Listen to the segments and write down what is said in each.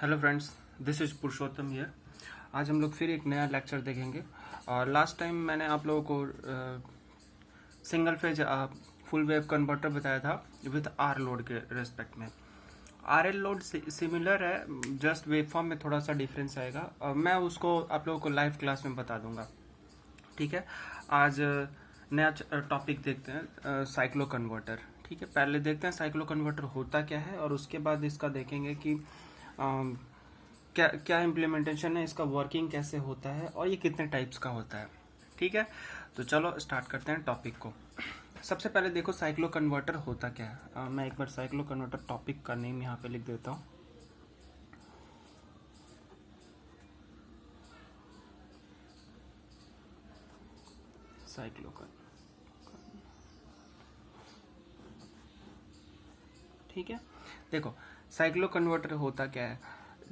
Hello friends, this is Purushottam here. आज हम लोग फिर एक नया लेक्चर देखेंगे। और लास्ट टाइम मैंने आप लोगों को single phase full wave converter बताया था विद आर लोड के रेस्पेक्ट में। आर एल लोड सिमिलर है, जस्ट वेव फॉर्म में थोड़ा सा डिफरेंस आएगा और मैं उसको आप लोगों को लाइव क्लास में बता दूंगा। ठीक है, आज नया टॉपिक देखते हैं, साइक्लो कन्वर्टर। ठीक है, पहले देखते हैं साइक्लो कन्वर्टर होता क्या है और उसके बाद इसका देखेंगे कि क्या क्या इम्प्लीमेंटेशन है, इसका वर्किंग कैसे होता है और ये कितने टाइप्स का होता है। ठीक है, तो चलो स्टार्ट करते हैं टॉपिक को। सबसे पहले देखो साइक्लो कन्वर्टर होता क्या है। मैं एक बार साइक्लो कन्वर्टर टॉपिक का नेम यहाँ पे लिख देता हूँ। साइक्लो ठीक है, देखो साइक्लो कन्वर्टर होता क्या है।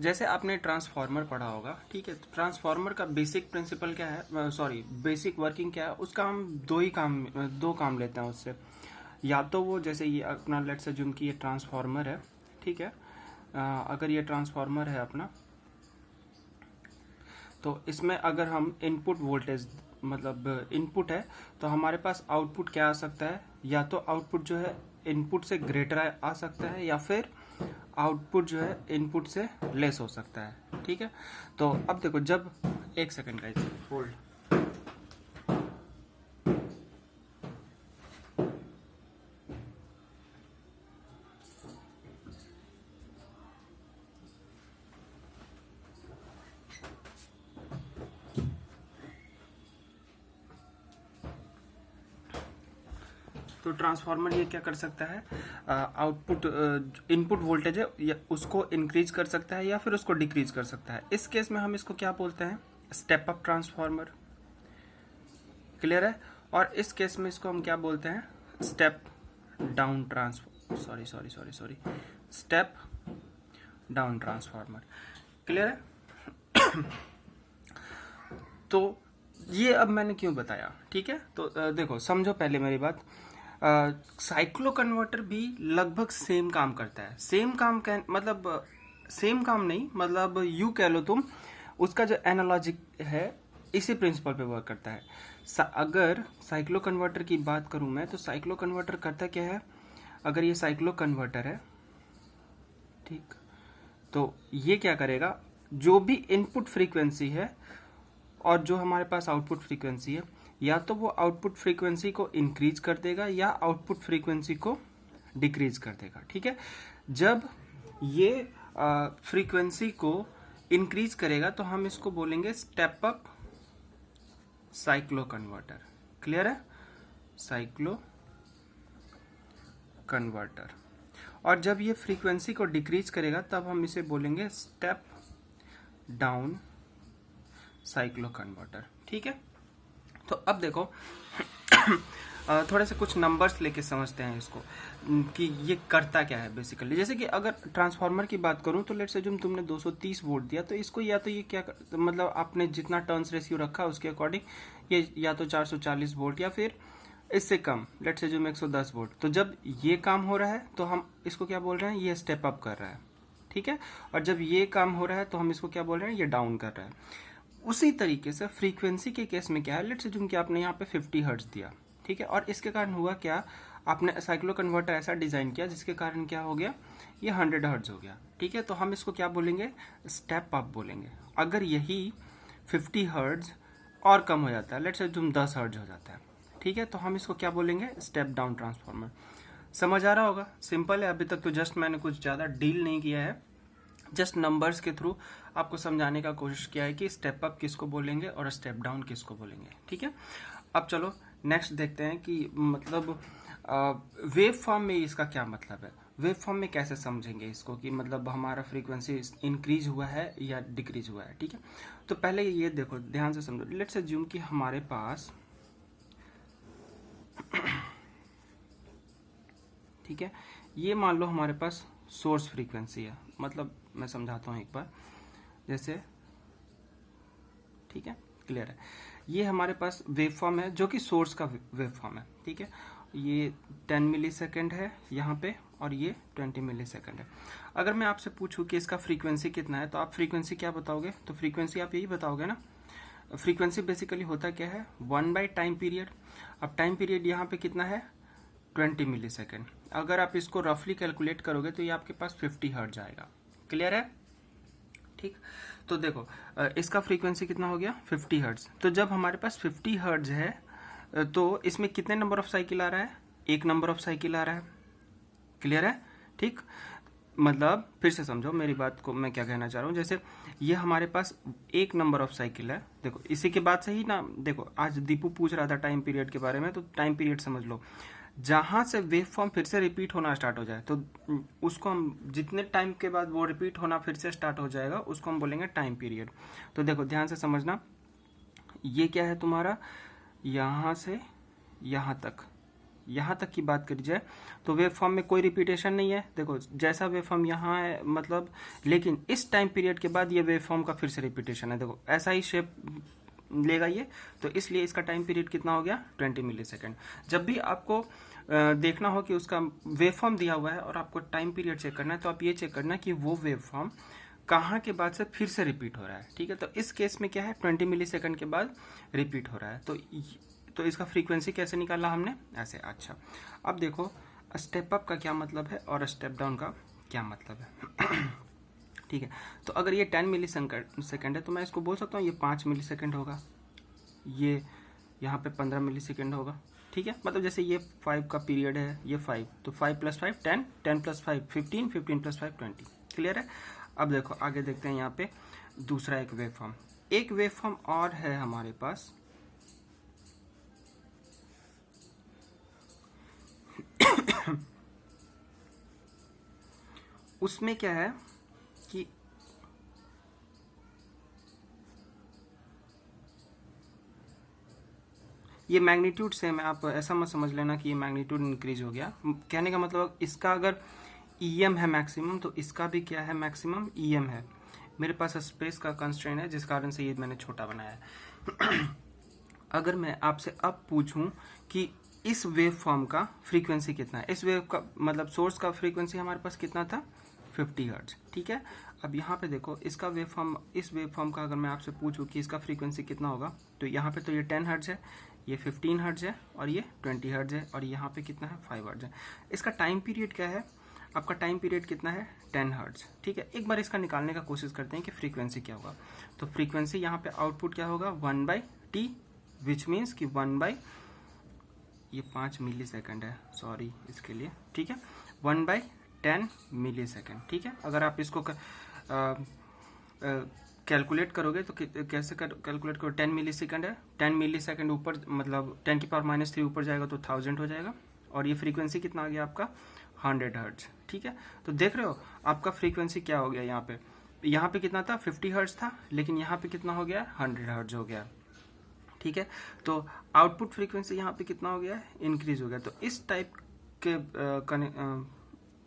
जैसे आपने ट्रांसफार्मर पढ़ा होगा, ठीक है, तो ट्रांसफार्मर का बेसिक प्रिंसिपल क्या है, सॉरी बेसिक वर्किंग क्या है, उसका हम दो काम लेते हैं उससे। या तो वो जैसे ये अपना लेट्स अज्यूम कि ये ट्रांसफार्मर है, ठीक है। अगर ये ट्रांसफार्मर है अपना, तो इसमें अगर हम इनपुट वोल्टेज मतलब इनपुट है तो हमारे पास आउटपुट क्या आ सकता है, या तो आउटपुट जो है इनपुट से ग्रेटर आ सकता है या फिर आउटपुट जो है इनपुट से लेस हो सकता है। ठीक है, तो अब देखो जब एक सेकंड गाइस होल्ड। तो ट्रांसफार्मर ये क्या कर सकता है, आउटपुट इनपुट वोल्टेज है या उसको इंक्रीज कर सकता है या फिर उसको डिक्रीज कर सकता है। इस केस में हम इसको क्या बोलते हैं, स्टेप अप ट्रांसफार्मर। क्लियर है। और इस केस में इसको हम क्या बोलते हैं, step down sorry step down transformer. Clear है। तो ये अब मैंने क्यों बताया, ठीक है। तो देखो समझो पहले मेरी बात। साइक्लो कन्वर्टर भी लगभग सेम काम करता है। सेम काम मतलब सेम काम नहीं, मतलब यू कह लो तुम, उसका जो एनालॉजिक है इसी प्रिंसिपल पे वर्क करता है। अगर साइक्लो कन्वर्टर की बात करूं मैं, तो साइक्लो कन्वर्टर करता क्या है, अगर ये साइक्लो कन्वर्टर है, ठीक, तो ये क्या करेगा, जो भी इनपुट फ्रीक्वेंसी है और जो हमारे पास आउटपुट फ्रीक्वेंसी है, या तो वो आउटपुट फ्रीक्वेंसी को इंक्रीज कर देगा या आउटपुट फ्रीक्वेंसी को डिक्रीज कर देगा। ठीक है, जब ये फ्रीक्वेंसी को इंक्रीज करेगा तो हम इसको बोलेंगे step up cyclo converter. Clear है, साइक्लो कन्वर्टर। और जब ये फ्रीक्वेंसी को डिक्रीज करेगा तब हम इसे बोलेंगे स्टेप डाउन साइक्लो कन्वर्टर। ठीक है, तो अब देखो थोड़े से कुछ नंबर्स लेके समझते हैं इसको कि ये करता क्या है बेसिकली। जैसे कि अगर ट्रांसफार्मर की बात करूं तो लेट्स अज्यूम तुमने 230 वोल्ट दिया, तो इसको या तो ये क्या मतलब आपने जितना टर्न्स रेशियो रखा उसके अकॉर्डिंग ये या तो 440 वोल्ट या फिर इससे कम, लेट्स अज्यूम 110 वोल्ट। तो जब ये काम हो रहा है तो हम इसको क्या बोल रहे हैं, ये स्टेप अप कर रहा है। ठीक है, और जब ये काम हो रहा है तो हम इसको क्या बोल रहे हैं, ये डाउन कर रहा है। उसी तरीके से फ्रीक्वेंसी के केस में क्या है, लेट्स अज्यूम कि आपने यहाँ पे 50 हर्ट्ज दिया, ठीक है, और इसके कारण हुआ क्या, आपने साइक्लो कन्वर्टर ऐसा डिजाइन किया जिसके कारण क्या हो गया, ये 100 हर्ट्ज हो गया। ठीक है, तो हम इसको क्या बोलेंगे, स्टेप अप बोलेंगे। अगर यही 50 हर्ट्ज और कम हो जाता है, लेट्स अज्यूम 10 हर्ट्ज हो जाता है, ठीक है, तो हम इसको क्या बोलेंगे, स्टेप डाउन ट्रांसफार्मर। समझ आ रहा होगा, सिंपल है। अभी तक तो जस्ट मैंने कुछ ज्यादा डील नहीं किया है, जस्ट नंबर्स के थ्रू आपको समझाने का कोशिश किया है कि स्टेप अप किसको बोलेंगे और स्टेप डाउन किसको बोलेंगे। ठीक है, अब चलो नेक्स्ट देखते हैं कि मतलब वेव फॉर्म में इसका क्या मतलब है। वेव फॉर्म में कैसे समझेंगे इसको कि मतलब हमारा फ्रीक्वेंसी इंक्रीज हुआ है या डिक्रीज हुआ है। ठीक है, तो पहले ये देखो ध्यान से समझो। लेट्स अज्यूम कि हमारे पास ठीक है, ये मान लो हमारे पास सोर्स फ्रीक्वेंसी है, मतलब मैं समझाता हूँ एक बार, जैसे ठीक है, क्लियर है। ये हमारे पास वेव फॉर्म है जो कि सोर्स का वेव फॉर्म है। ठीक है, ये 10 मिली सेकेंड है यहाँ पे और ये 20 मिली सेकेंड है। अगर मैं आपसे पूछूं कि इसका फ्रीक्वेंसी कितना है, तो आप फ्रीक्वेंसी क्या बताओगे? तो फ्रीक्वेंसी आप यही बताओगे ना। फ्रीक्वेंसी बेसिकली होता क्या है, 1 बाई टाइम पीरियड। अब टाइम पीरियड यहाँ पे कितना है, 20 मिली सेकेंड। अगर आप इसको रफली कैलकुलेट करोगे तो ये आपके पास 50 हर्ट्ज आएगा। क्लियर है? ठीक। तो देखो इसका फ्रीक्वेंसी कितना हो गया, 50 हर्ट्ज। तो जब हमारे पास 50 हर्ट्ज है तो इसमें कितने नंबर ऑफ साइकिल आ रहा है, एक नंबर ऑफ साइकिल आ रहा है। क्लियर है? ठीक। मतलब फिर से समझो मेरी बात को, मैं क्या कहना चाह रहा हूँ। जैसे ये हमारे पास एक नंबर ऑफ साइकिल है, देखो इसी के बाद से ही ना, देखो आज दीपू पूछ रहा था टाइम पीरियड के बारे में, तो टाइम पीरियड समझ लो। जहां से वेव फॉर्म फिर से रिपीट होना स्टार्ट हो जाए तो उसको हम, जितने टाइम के बाद वो रिपीट होना फिर से स्टार्ट हो जाएगा, उसको हम बोलेंगे टाइम पीरियड। तो देखो ध्यान से समझना, ये क्या है तुम्हारा, यहां से यहाँ तक की बात करी जाए तो वेव फॉर्म में कोई रिपीटेशन नहीं है। देखो जैसा वेव फॉर्म यहाँ है मतलब, लेकिन इस टाइम पीरियड के बाद ये वेव फॉर्म का फिर से रिपीटेशन है। देखो ऐसा ही शेप लेगा ये, तो इसलिए इसका टाइम पीरियड कितना हो गया, 20 मिली सेकेंड। जब भी आपको देखना हो कि उसका वेव फॉर्म दिया हुआ है और आपको टाइम पीरियड चेक करना है, तो आप ये चेक करना कि वो वेव फॉर्म कहाँ के बाद से फिर से रिपीट हो रहा है। ठीक है, तो इस केस में क्या है, 20 मिली सेकेंड के बाद रिपीट हो रहा है। तो इसका फ्रीक्वेंसी कैसे निकाला हमने, ऐसे। अच्छा, अब देखो स्टेप अप का क्या मतलब है और स्टेप डाउन का क्या मतलब है। ठीक है, तो अगर ये 10 मिली सेकेंड है तो मैं इसको बोल सकता हूँ ये 5 मिली सेकेंड होगा, ये यहाँ पे 15 मिली सेकेंड होगा। ठीक है, मतलब जैसे ये 5 का पीरियड है, ये 5, तो 5 + 5 10, 10 + 5 15, 15 + 5 20। क्लियर है? अब देखो आगे देखते हैं, यहाँ पे दूसरा एक वेव फॉर्म और है हमारे पास। उसमें क्या है कि ये मैग्नीट्यूड सेम है, आप ऐसा मत समझ लेना कि ये मैग्नीट्यूड इंक्रीज हो गया। कहने का मतलब इसका अगर ईएम है मैक्सिमम, तो इसका भी क्या है, मैक्सिमम ईएम है। मेरे पास स्पेस का कंस्ट्रेंट है जिस कारण से ये मैंने छोटा बनाया है। अगर मैं आपसे अब पूछूं कि इस वेव फॉर्म का फ्रीक्वेंसी कितना है, इस वेव का मतलब सोर्स का फ्रीक्वेंसी हमारे पास कितना था, 50 हर्ट्ज। ठीक है, अब यहाँ पे देखो इसका वेव फॉर्म, इस वेव फॉर्म का अगर मैं आपसे पूछूं कि इसका फ्रीक्वेंसी कितना होगा, तो यहाँ पे तो ये 10 हर्ट्ज है, ये 15 हर्ट्ज है और ये 20 हर्ट्ज है, और यहाँ पे कितना है, 5 हर्ट्ज है। इसका टाइम पीरियड क्या है, आपका टाइम पीरियड कितना है, 10 हर्ट्ज। ठीक है, एक बार इसका निकालने का कोशिश करते हैं कि फ्रीक्वेंसी क्या होगा। तो फ्रीक्वेंसी यहाँ पे आउटपुट क्या होगा, 1/t, विच मीन्स कि 1 ये 5 मिली सेकेंड है, सॉरी इसके लिए। ठीक है, 1/10 मिली सेकेंड। ठीक है, अगर आप इसको कैलकुलेट करोगे तो कैसे कैलकुलेट करो, 10 मिली सेकेंड है, 10 मिली सेकेंड ऊपर मतलब 10⁻³ ऊपर जाएगा तो 1000 हो जाएगा, और ये फ्रीक्वेंसी कितना आ गया आपका, 100 हर्ट्ज। ठीक है, तो देख रहे हो आपका फ्रीक्वेंसी क्या हो गया, यहाँ पे कितना था, 50 हर्ट्ज था, लेकिन यहाँ पे कितना हो गया, 100 हर्ट्ज हो गया। ठीक है, तो आउटपुट फ्रीक्वेंसी यहाँ पे कितना हो गया है, इंक्रीज हो गया। तो इस टाइप के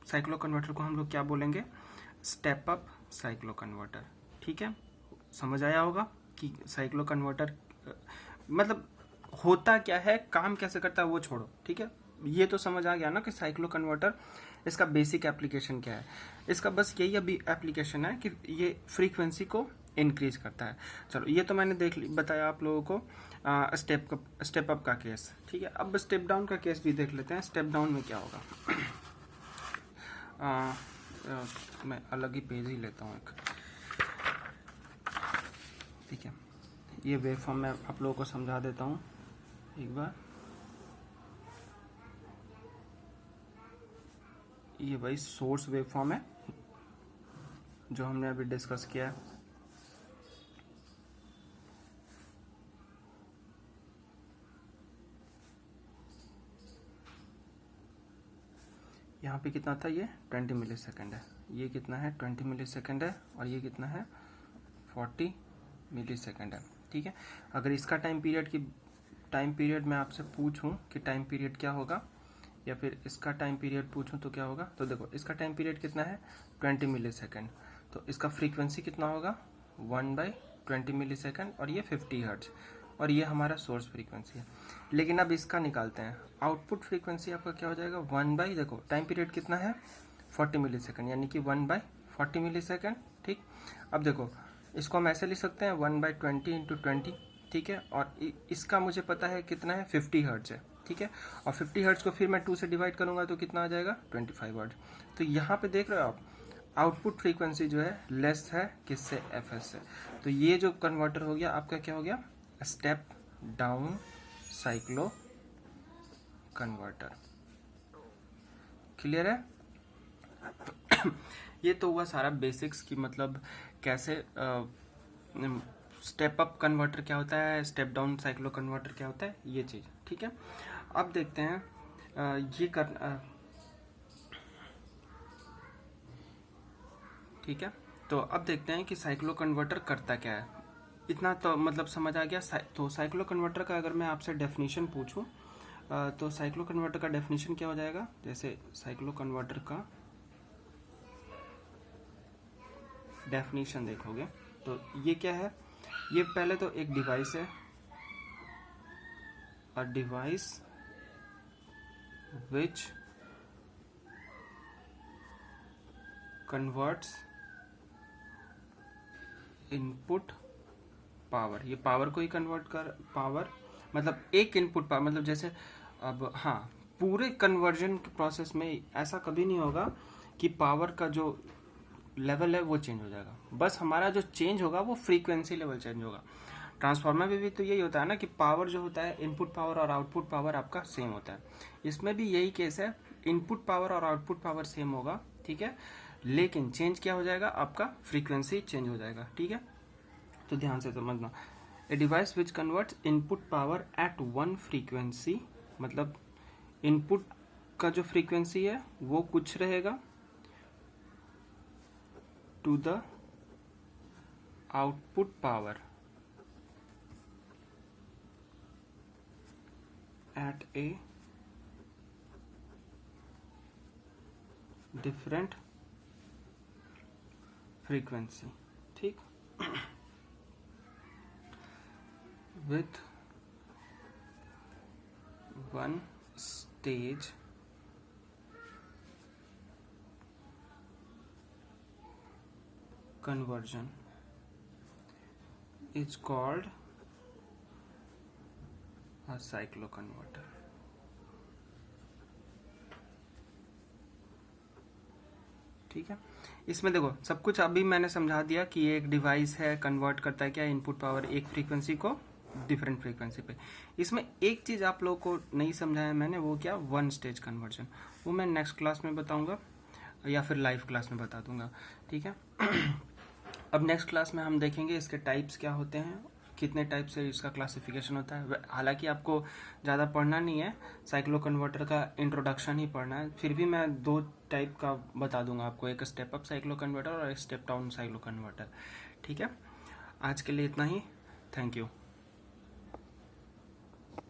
साइक्लो कन्वर्टर को हम लोग क्या बोलेंगे, स्टेप अप साइक्लो कन्वर्टर। ठीक है, समझ आया होगा कि साइक्लो कन्वर्टर मतलब होता क्या है, काम कैसे करता है वो छोड़ो। ठीक है, ये तो समझ आ गया ना कि साइक्लो कन्वर्टर इसका बेसिक एप्लीकेशन क्या है। इसका बस यही अभी एप्लीकेशन है कि ये फ्रीक्वेंसी को इंक्रीज करता है। चलो ये तो मैंने बताया आप लोगों को स्टेप अप का केस। ठीक है, अब स्टेप डाउन का केस भी देख लेते हैं। स्टेप डाउन में क्या होगा, मैं अलग ही पेज ही लेता हूँ एक। ठीक है, ये वेव फॉर्म मैं आप लोगों को समझा देता हूँ एक बार। ये भाई सोर्स वेव फॉर्म है जो हमने अभी डिस्कस किया है। यहाँ पे कितना था, ये 20 मिली सेकेंड है, ये कितना है 20 मिली सेकेंड है, और ये कितना है 40 मिली सेकेंड है। ठीक है, अगर इसका टाइम पीरियड मैं आपसे पूछूं कि टाइम पीरियड क्या होगा, या फिर इसका टाइम पीरियड पूछूं तो क्या होगा, तो देखो इसका टाइम पीरियड कितना है 20 मिली सेकेंड, तो इसका फ्रीक्वेंसी कितना होगा 1/20 मिली सेकेंड, और ये 50 हर्ट्ज, और ये हमारा सोर्स फ्रीक्वेंसी है। लेकिन अब इसका निकालते हैं, आउटपुट फ्रीक्वेंसी आपका क्या हो जाएगा, 1 देखो टाइम पीरियड कितना है 40 मिली सेकेंड, यानी कि 1/40 मिली सेकेंड। ठीक, अब देखो इसको हम ऐसे लिख सकते हैं 1/20 इंटू 20, ठीक है। और इसका मुझे पता है कितना है 50 हर्ट्ज है, ठीक है। और 50 हर्ट्ज को फिर मैं 2 से डिवाइड करूंगा तो कितना आ जाएगा 25 हर्ट्ज। तो यहाँ पे देख रहे हो आप आउटपुट फ्रीक्वेंसी जो है लेस है किससे, एफएस से। तो ये जो कन्वर्टर हो गया आपका क्या हो गया, step down cyclo converter. Clear है? ये तो हुआ सारा बेसिक्स की, मतलब कैसे स्टेप अप कन्वर्टर क्या होता है, स्टेप डाउन साइक्लो कन्वर्टर क्या होता है, ये चीज़, ठीक है। अब देखते हैं ये कर ठीक है। तो अब देखते हैं कि साइक्लो कन्वर्टर करता क्या है। इतना तो मतलब समझ आ गया। तो साइक्लो कन्वर्टर का अगर मैं आपसे डेफिनेशन पूछूं तो साइक्लो कन्वर्टर का डेफिनेशन क्या हो जाएगा, जैसे साइक्लो कन्वर्टर का डेफिनेशन देखोगे तो ये क्या है, ये पहले तो एक डिवाइस है, a device which converts input power. ये पावर को ही कन्वर्ट कर, पावर मतलब एक इनपुट पावर, मतलब जैसे अब हाँ, पूरे कन्वर्जन के प्रोसेस में ऐसा कभी नहीं होगा कि पावर का जो लेवल है वो चेंज हो जाएगा, बस हमारा जो चेंज होगा वो फ्रीक्वेंसी लेवल चेंज होगा। ट्रांसफार्मर में भी तो यही होता है ना कि पावर जो होता है, इनपुट पावर और आउटपुट पावर आपका सेम होता है। इसमें भी यही केस है, इनपुट पावर और आउटपुट पावर सेम होगा, ठीक है, लेकिन चेंज क्या हो जाएगा, आपका फ्रीक्वेंसी चेंज हो जाएगा, ठीक है। तो ध्यान से समझना, a device which converts input power at one frequency, मतलब इनपुट का जो फ्रीक्वेंसी है वो कुछ रहेगा to the output power at a different frequency, ठीक, with one stage conversion is called a cycloconverter। ठीक है, इसमें देखो सब कुछ अभी मैंने समझा दिया कि ये एक डिवाइस है, कन्वर्ट करता है क्या, इनपुट पावर एक फ्रीक्वेंसी को डिफरेंट फ्रीक्वेंसी पे। इसमें एक चीज़ आप लोगों को नहीं समझाया मैंने, वो क्या, वन स्टेज कन्वर्जन, वो मैं नेक्स्ट क्लास में बताऊंगा या फिर लाइव क्लास में बता दूंगा, ठीक है। अब नेक्स्ट क्लास में हम देखेंगे इसके टाइप्स क्या होते हैं, कितने टाइप से इसका क्लासिफिकेशन होता है। हालांकि आपको ज़्यादा पढ़ना नहीं है, साइक्लो कन्वर्टर का इंट्रोडक्शन ही पढ़ना है, फिर भी मैं 2 टाइप का बता दूंगा आपको, एक स्टेप अप साइक्लो कन्वर्टर और एक स्टेप डाउन साइक्लो कन्वर्टर, ठीक है। आज के लिए इतना ही, थैंक यू।